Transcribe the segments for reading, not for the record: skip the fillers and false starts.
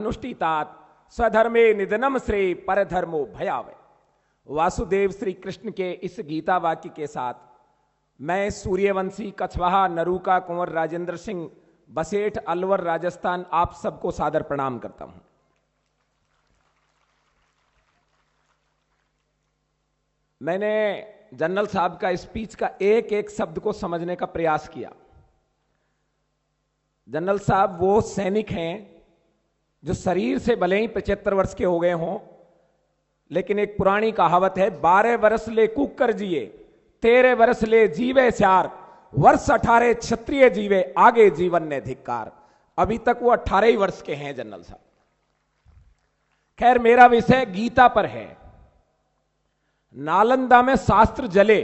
अनुष्ठितात स्वधर्मे निधनम श्रेय परधर्मो भयावह। वासुदेव श्री कृष्ण के इस गीता वाक्य के साथ मैं सूर्यवंशी, कछवाहा, नरूका, कुंवर राजेंद्र सिंह, बसेठ, अलवर, राजस्थान, आप सबको सादर प्रणाम करता हूं। मैंने जनरल साहब का स्पीच का एक एक शब्द को समझने का प्रयास किया। जनरल साहब वो सैनिक हैं जो शरीर से भले ही 75 वर्ष के हो गए हों, लेकिन एक पुरानी कहावत है, 12 वर्ष ले कुकर जिए, 13 वर्ष ले जीवे स्यार, वर्ष 18 क्षत्रिय जीवे, आगे जीवन ने धिक्कार। अभी तक वो 18 ही वर्ष के हैं जनरल साहब। खैर, मेरा विषय गीता पर है। नालंदा में शास्त्र जले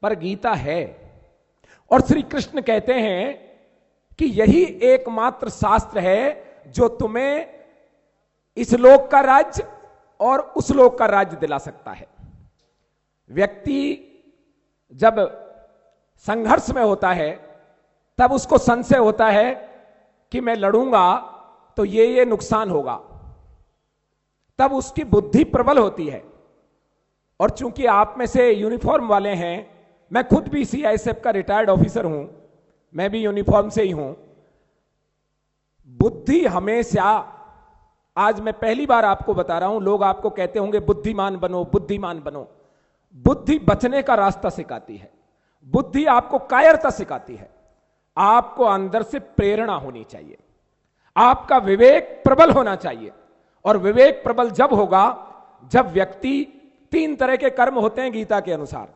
पर गीता है, और श्री कृष्ण कहते हैं कि यही एकमात्र शास्त्र है जो तुम्हें इस लोक का राज्य और उस लोक का राज्य दिला सकता है। व्यक्ति जब संघर्ष में होता है तब उसको संशय होता है कि मैं लड़ूंगा तो ये नुकसान होगा, तब उसकी बुद्धि प्रबल होती है। और चूंकि आप में से यूनिफॉर्म वाले हैं, मैं खुद भी सीआईएसएफ का रिटायर्ड ऑफिसर हूं, मैं भी यूनिफॉर्म से ही हूं। बुद्धि हमेशा, आज मैं पहली बार आपको बता रहा हूं, लोग आपको कहते होंगे बुद्धिमान बनो, बुद्धिमान बनो। बुद्धि बचने का रास्ता सिखाती है, बुद्धि आपको कायरता सिखाती है। आपको अंदर से प्रेरणा होनी चाहिए, आपका विवेक प्रबल होना चाहिए। और विवेक प्रबल जब होगा जब व्यक्ति, 3 तरह के कर्म होते हैं गीता के अनुसार।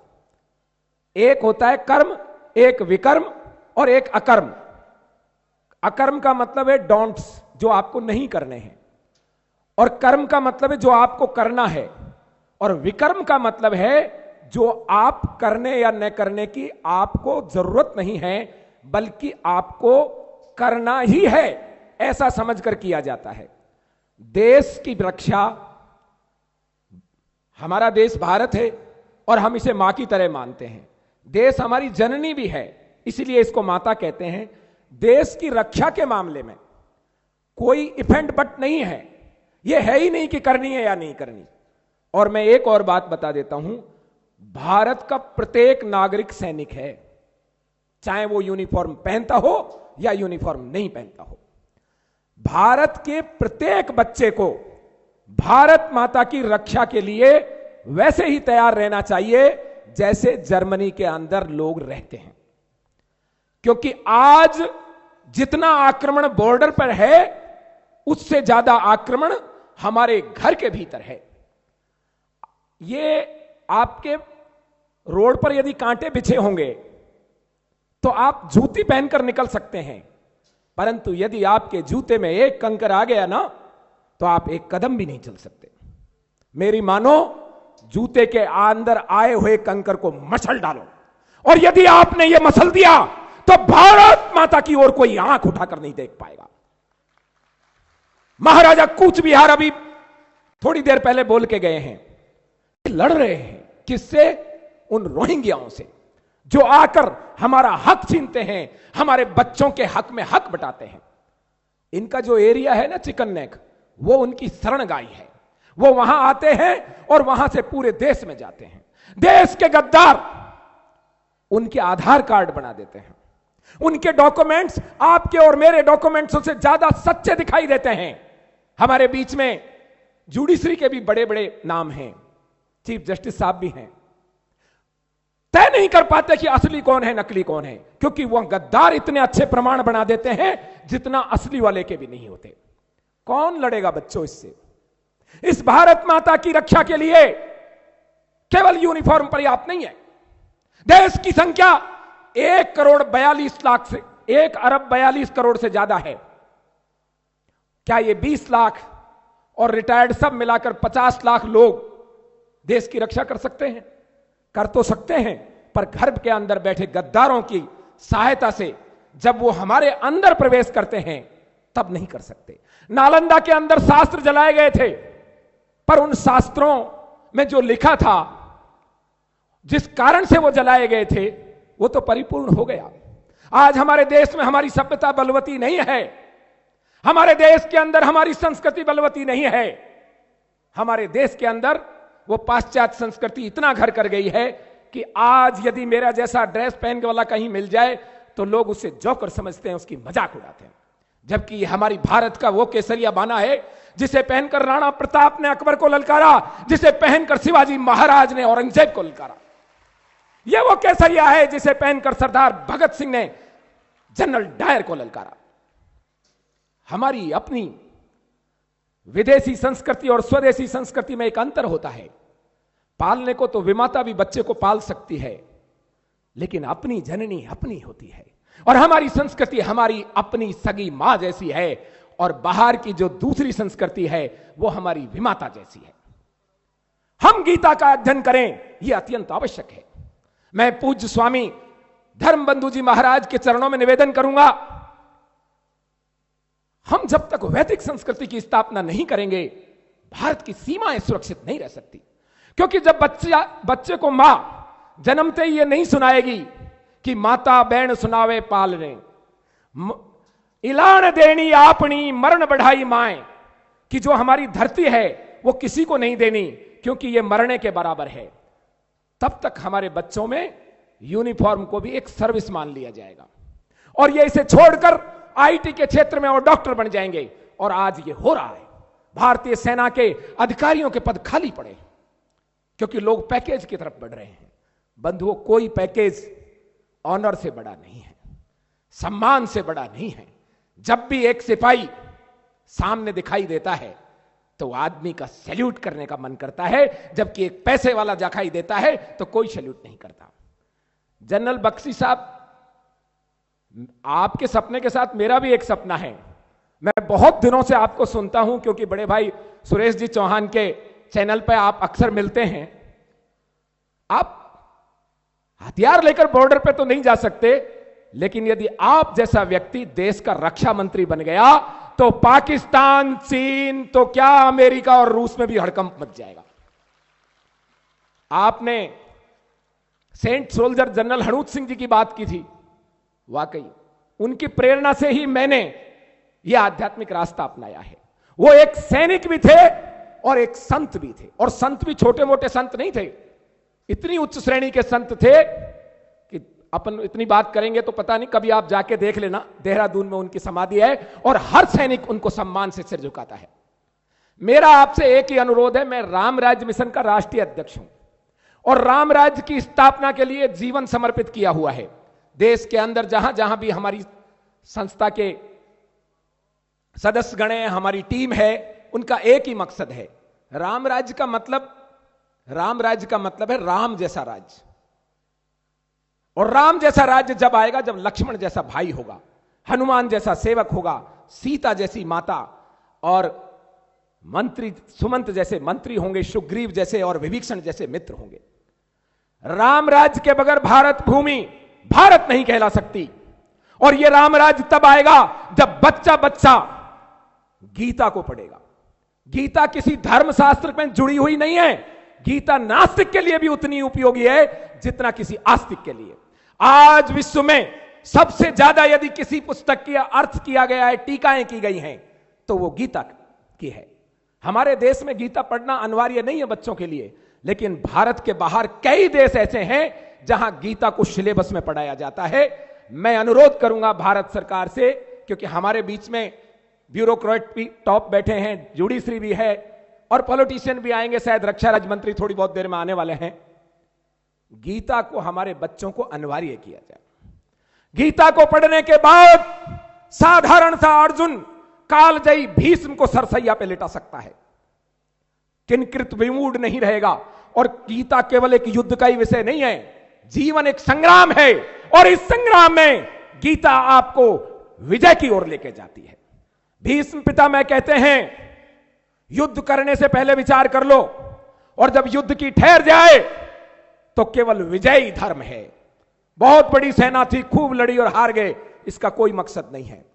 एक होता है कर्म, एक विकर्म और एक अकर्म। अकर्म का मतलब है डोंट्स, जो आपको नहीं करने हैं, और कर्म का मतलब है जो आपको करना है, और विकर्म का मतलब है जो आप करने या न करने की आपको जरूरत नहीं है, बल्कि आपको करना ही है, ऐसा समझकर किया जाता है। देश की रक्षा, हमारा देश भारत है और हम इसे मां की तरह मानते हैं। देश हमारी जननी भी है, इसलिए इसको माता कहते हैं। देश की रक्षा के मामले में कोई इफ एंड बट नहीं है, यह है ही नहीं कि करनी है या नहीं करनी। और मैं एक और बात बता देता हूं, भारत का प्रत्येक नागरिक सैनिक है, चाहे वो यूनिफॉर्म पहनता हो या यूनिफॉर्म नहीं पहनता हो। भारत के प्रत्येक बच्चे को भारत माता की रक्षा के लिए वैसे ही तैयार रहना चाहिए जैसे जर्मनी के अंदर लोग रहते हैं। क्योंकि आज जितना आक्रमण बॉर्डर पर है, उससे ज्यादा आक्रमण हमारे घर के भीतर है। ये आपके रोड पर यदि कांटे बिछे होंगे तो आप जूती पहनकर निकल सकते हैं, परंतु यदि आपके जूते में एक कंकर आ गया ना, तो आप एक कदम भी नहीं चल सकते। मेरी मानो, जूते के अंदर आए हुए कंकर को मसल डालो, और यदि आपने यह मसल दिया तो भारत माता की ओर कोई आंख उठाकर नहीं देख पाएगा। महाराजा कूच बिहार अभी थोड़ी देर पहले बोल के गए हैं, लड़ रहे हैं किससे? उन रोहिंग्याओं से, जो आकर हमारा हक छीनते हैं, हमारे बच्चों के हक में हक बटाते हैं। इनका जो एरिया है ना, चिकन नेक, वो उनकी शरणगाई है। वो वहां आते हैं और वहां से पूरे देश में जाते हैं। देश के गद्दार उनके आधार कार्ड बना देते हैं, उनके डॉक्यूमेंट्स आपके और मेरे डॉक्यूमेंट्सों से ज्यादा सच्चे दिखाई देते हैं। हमारे बीच में जुडिशरी के भी बड़े बड़े नाम हैं, चीफ जस्टिस साहब भी हैं। तय नहीं कर पाते कि असली कौन है नकली कौन है, क्योंकि वह गद्दार इतने अच्छे प्रमाण बना देते हैं जितना असली वाले के भी नहीं होते। कौन लड़ेगा बच्चों इससे? इस भारत माता की रक्षा के लिए केवल यूनिफॉर्म पर्याप्त नहीं है। देश की संख्या 1,42,00,000 से 1,42 से ज्यादा है। क्या ये 20 लाख और रिटायर्ड सब मिलाकर 50 लाख लोग देश की रक्षा कर सकते हैं? कर तो सकते हैं, पर घर के अंदर बैठे गद्दारों की सहायता से जब वो हमारे अंदर प्रवेश करते हैं तब नहीं कर सकते। नालंदा के अंदर शास्त्र जलाए गए थे, पर उन शास्त्रों में जो लिखा था, जिस कारण से वो जलाए गए थे, वो तो परिपूर्ण हो गया। आज हमारे देश में हमारी सभ्यता बलवती नहीं है। हमारे देश के अंदर हमारी संस्कृति बलवती नहीं है। हमारे देश के अंदर वो पाश्चात्य संस्कृति इतना घर कर गई है कि आज यदि मेरा जैसा ड्रेस पहन के वाला कहीं मिल जाए तो लोग उसे जोकर समझते हैं, उसकी मजाक उड़ाते हैं। जबकि हमारी भारत का वो केसरिया बाना है जिसे पहनकर राणा प्रताप ने अकबर को ललकारा, जिसे पहनकर शिवाजी महाराज ने औरंगजेब को ललकारा। यह वो केसरिया है जिसे पहनकर सरदार भगत सिंह ने जनरल डायर को ललकारा। हमारी अपनी विदेशी संस्कृति और स्वदेशी संस्कृति में एक अंतर होता है। पालने को तो विमाता भी बच्चे को पाल सकती है, लेकिन अपनी जननी अपनी होती है। और हमारी संस्कृति हमारी अपनी सगी मां जैसी है, और बाहर की जो दूसरी संस्कृति है वो हमारी विमाता जैसी है। हम गीता का अध्ययन करें, यह अत्यंत आवश्यक है। मैं पूज्य स्वामी धर्मबंधु जी महाराज के चरणों में निवेदन करूंगा, हम जब तक वैदिक संस्कृति की स्थापना नहीं करेंगे, भारत की सीमाएं सुरक्षित नहीं रह सकती। क्योंकि जब बच्चे को मां जन्मते ही ये नहीं सुनाएगी कि माता बैण सुनावे पालने, इलान देनी आपनी मरण बढ़ाई माए, कि जो हमारी धरती है वो किसी को नहीं देनी क्योंकि ये मरने के बराबर है, तब तक हमारे बच्चों में यूनिफॉर्म को भी एक सर्विस मान लिया जाएगा और ये इसे छोड़कर आईटी के क्षेत्र में और डॉक्टर बन जाएंगे। और आज ये हो रहा है। भारतीय सेना के अधिकारियों के पद खाली पड़े क्योंकि लोग पैकेज की तरफ बढ़ रहे हैं। बंधुओं, कोई पैकेज ऑनर से बड़ा नहीं है, सम्मान से बड़ा नहीं है। जब भी एक सिपाही सामने दिखाई देता है तो आदमी का सैल्यूट करने का मन करता है, जबकि एक पैसे वाला दिखाई देता है तो कोई सैल्यूट नहीं करता। जनरल बख्शी साहब, आपके सपने के साथ मेरा भी एक सपना है। मैं बहुत दिनों से आपको सुनता हूं क्योंकि बड़े भाई सुरेश जी चौहान के चैनल पर आप अक्सर मिलते हैं। आप हथियार लेकर बॉर्डर पे तो नहीं जा सकते, लेकिन यदि आप जैसा व्यक्ति देश का रक्षा मंत्री बन गया तो पाकिस्तान, चीन तो क्या अमेरिका और रूस में भी हड़कंप मच जाएगा। आपने Saint soldier general हणूत Singh ji की बात की थी। वाकई उनकी प्रेरणा से ही मैंने यह आध्यात्मिक रास्ता अपनाया है। वो एक सैनिक भी थे और एक संत भी थे, और संत भी छोटे मोटे संत नहीं थे, इतनी उच्च श्रेणी के संत थे कि अपन इतनी बात करेंगे तो पता नहीं, कभी आप जाके देख लेना, देहरादून में उनकी समाधि है और हर सैनिक उनको सम्मान से सिर झुकाता है। मेरा आपसे एक ही अनुरोध है, मैं राम राज्य मिशन का राष्ट्रीय अध्यक्ष हूं और राम राज्य की स्थापना के लिए जीवन समर्पित किया हुआ है। देश के अंदर जहां जहां भी हमारी संस्था के सदस्यगण हैं, हमारी टीम है, उनका एक ही मकसद है। राम राज्य का मतलब है राम जैसा राज्य। और राम जैसा राज्य जब आएगा जब लक्ष्मण जैसा भाई होगा, हनुमान जैसा सेवक होगा, सीता जैसी माता और मंत्री सुमंत जैसे मंत्री होंगे, सुग्रीव जैसे और विभीषण जैसे मित्र होंगे। राम राज्य के बगैर भारत भूमि भारत नहीं कहला सकती। और यह राम राज्य तब आएगा जब बच्चा बच्चा गीता को पढ़ेगा। गीता किसी धर्मशास्त्र में जुड़ी हुई नहीं है। गीता नास्तिक के लिए भी उतनी उपयोगी है जितना किसी आस्तिक के लिए। आज विश्व में सबसे ज्यादा यदि किसी पुस्तक की अर्थ किया गया है, टीकाएं की गई हैं, तो वो गीता की है। हमारे देश में गीता पढ़ना अनिवार्य नहीं है बच्चों के लिए, लेकिन भारत के बाहर कई देश ऐसे हैं जहां गीता को सिलेबस में पढ़ाया जाता है। मैं अनुरोध करूंगा भारत सरकार से, क्योंकि हमारे बीच में ब्यूरोक्रेट भी टॉप बैठे हैं, जुडिशरी भी है और पॉलिटिशियन भी आएंगे, शायद रक्षा राज्य मंत्री थोड़ी बहुत देर में आने वाले हैं। गीता को हमारे बच्चों को अनिवार्य किया जाए। गीता को पढ़ने के बाद साधारण सा अर्जुन कालजयी भीष्म को सरसैया पे लेटा सकता है, किंकृत विमूढ़ नहीं रहेगा। और गीता केवल एक युद्ध का ही विषय नहीं है, जीवन एक संग्राम है और इस संग्राम में गीता आपको विजय की ओर लेके जाती है। भीष्म पितामह कहते हैं युद्ध करने से पहले विचार कर लो, और जब युद्ध की ठहर जाए तो केवल विजय ही धर्म है। बहुत बड़ी सेना थी, खूब लड़ी और हार गए, इसका कोई मकसद नहीं है।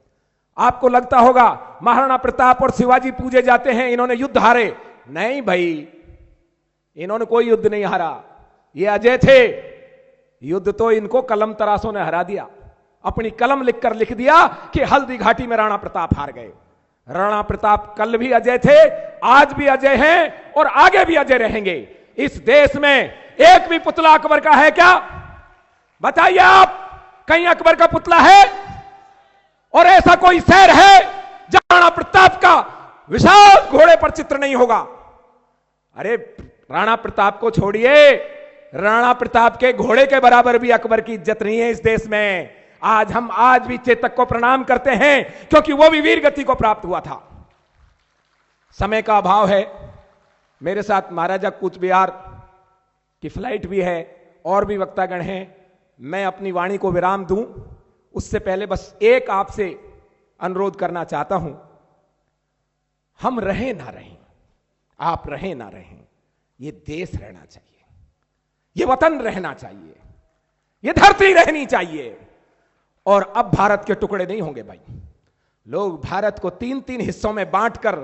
आपको लगता होगा महाराणा प्रताप और शिवाजी पूजे जाते हैं, इन्होंने युद्ध हारे। नहीं भाई, इन्होंने कोई युद्ध नहीं हारा, ये अजय थे। युद्ध तो इनको कलम तराशों ने हरा दिया। अपनी कलम लिखकर लिख दिया कि हल्दी घाटी में राणा प्रताप हार गए। राणा प्रताप कल भी अजय थे, आज भी अजय हैं और आगे भी अजय रहेंगे। इस देश में एक भी पुतला अकबर का है क्या? बताइए आप, कहीं अकबर का पुतला है? और ऐसा कोई शहर है जहां राणा प्रताप का विशाल घोड़े पर चित्र नहीं होगा? अरे राणा प्रताप को छोड़िए, राणा प्रताप के घोड़े के बराबर भी अकबर की इज्जत नहीं है इस देश में। हम आज भी चेतक को प्रणाम करते हैं क्योंकि वो भी वीर गति को प्राप्त हुआ था। समय का अभाव है, मेरे साथ महाराजा कूचबिहार की फ्लाइट भी है और भी वक्तागण हैं। मैं अपनी वाणी को विराम दूं उससे पहले बस एक आपसे अनुरोध करना चाहता हूं, हम रहें ना रहें, आप रहें ना रहें, ये देश रहना चाहिए, ये वतन रहना चाहिए, ये धरती रहनी चाहिए। और अब भारत के टुकड़े नहीं होंगे भाई। लोग भारत को 3-3 हिस्सों में बांटकर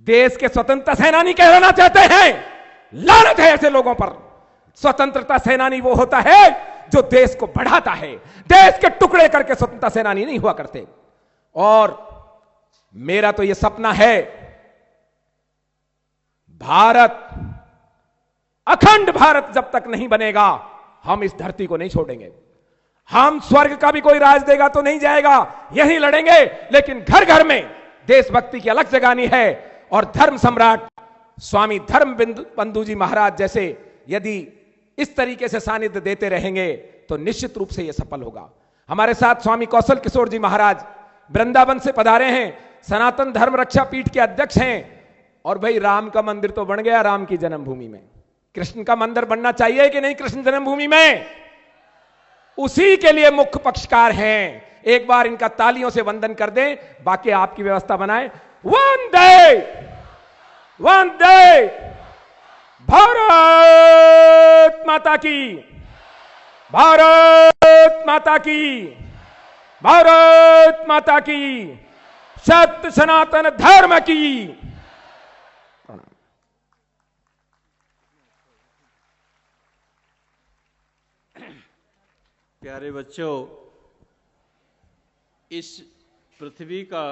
देश के स्वतंत्रता सेनानी कहलाना चाहते हैं। लानत है ऐसे लोगों पर। स्वतंत्रता सेनानी वो होता है जो देश को बढ़ाता है, देश के टुकड़े करके स्वतंत्रता सेनानी नहीं हुआ करते। और मेरा तो यह सपना है, भारत, अखंड भारत जब तक नहीं बनेगा हम इस धरती को नहीं छोड़ेंगे। हम स्वर्ग का भी कोई राज देगा तो नहीं जाएगा, यही लड़ेंगे। लेकिन घर घर में देशभक्ति की अलग जगानी है। और धर्म सम्राट स्वामी धर्मबंधु जी महाराज जैसे यदि इस तरीके से सानिध्य देते रहेंगे तो निश्चित रूप से यह सफल होगा। हमारे साथ स्वामी कौशल किशोर जी महाराज वृंदावन से पधारे हैं, सनातन धर्म रक्षा पीठ के अध्यक्ष हैं। और भाई राम का मंदिर तो बन गया राम की जन्मभूमि में, कृष्ण का मंदिर बनना चाहिए कि नहीं कृष्ण जन्मभूमि में? उसी के लिए मुख्य पक्षकार हैं। एक बार इनका तालियों से वंदन कर दें, बाकी आपकी व्यवस्था बनाएं। वंदे वंदे भारत माता की, भारत माता की, भारत माता की, सत्य सनातन धर्म की। प्यारे बच्चों, इस पृथ्वी का